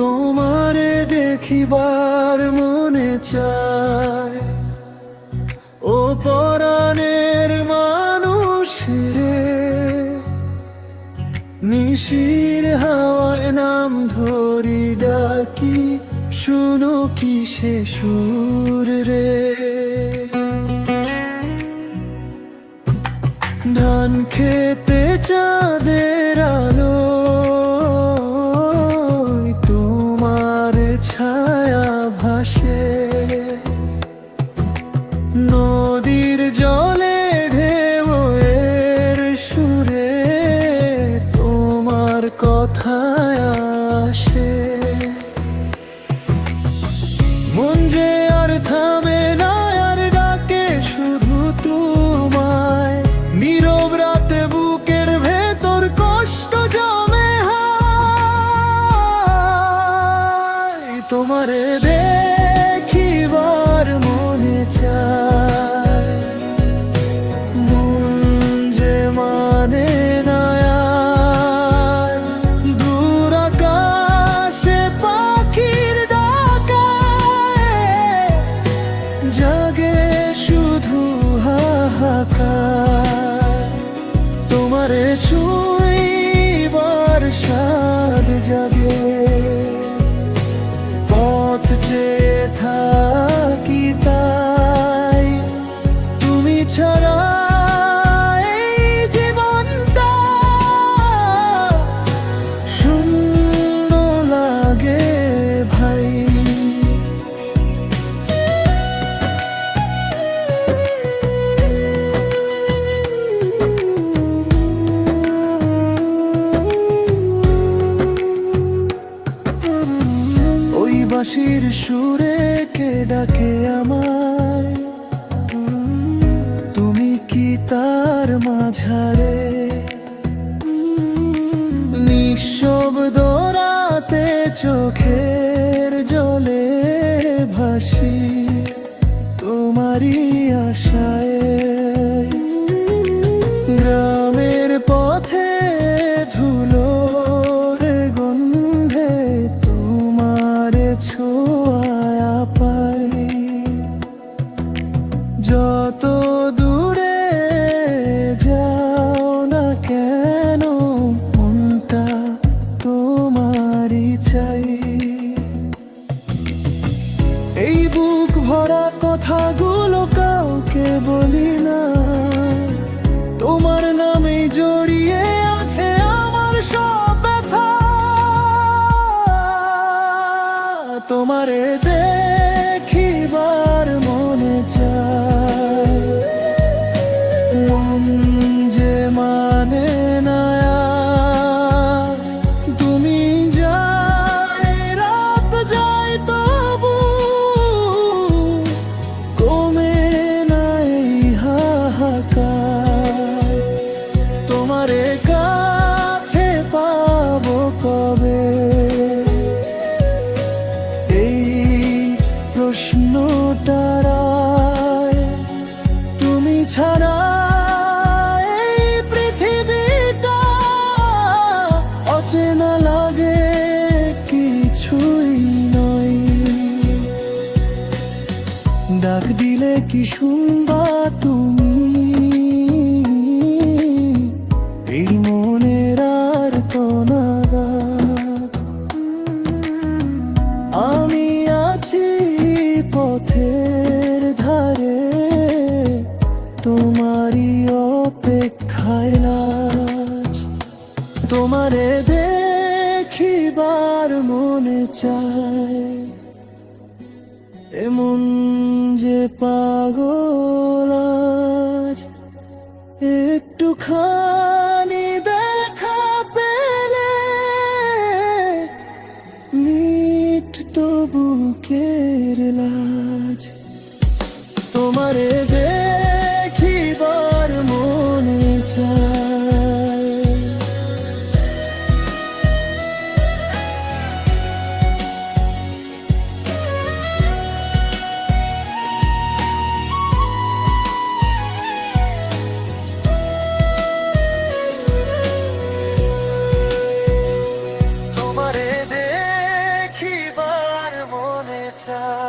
তোমারে দেখিবার মনে চায়, ও পরাণের মানুষ রে। নিশির হাওয়ায় নাম ধরি ডাকি, শুনো কি সে সুর রে। ধান খেতে চাঁদের আলো, তোমার ছায়া ভাসে। নদীর জলে ঢেউয়ের সুরে তোমার কথায় আসে। মন যে আর থামে না, আর ডাকে শুধু তোমায়। নীরব রাতে বুকের ভেতর কষ্ট জমে হায়। তোমারে দেখিবার মনে চায়, মন যে মানে না আর। দূর আকাশে পাখির ডাকায় জাগে শুধু হাহাকার। তোমারে ছুঁইবার সাদ জাগে, পথ চেয়ে থাকি তাই। তুমি ছাড়া এই জীবনটা শূন্য লাগে ভাই। ওই বাঁশির সুরে কে ডাকে আমায়, তুমি কি তার মাঝারে। নিঃশব্দ রাতে চোখের জলে ভাসি তোমারই আশায়। গ্রামের পথে ধুলোর গন্ধে তোমার ছোঁয়া পাই। যত দূরে যাও না কেন, মনটা তোমারই চাই। এই বুক ভরা কথাগুলো কাউকে বলি না, তোমার নামেই জড়িয়ে আছে আমার সব ব্যথা। তোমারে দেখিবার মনে চায়, মন যে মানে না আর। তুমি যাই রাত যায় তবু কমে নাই হাহাকার। তোমারে কাছে পাবো কবে, এই প্রশ্নটার তুমি ছাড়া এই পৃথিবীটা অচেনা লাগে, কিছুই নয়। ডাক দিলে কি শুনবা তুমি এই মনের আর তনাদাত। আমি আছি পথের ধারে, তোমারই অপেক্ষায় লাজ। তোমারে দেখিবার মনে চায়, এমন যে পাগল আজ। একটুখানি দেখা পেলে মিটতো বুকের লাজ। তোমারে দেখিবার মনে চায়। তোমারে চাই।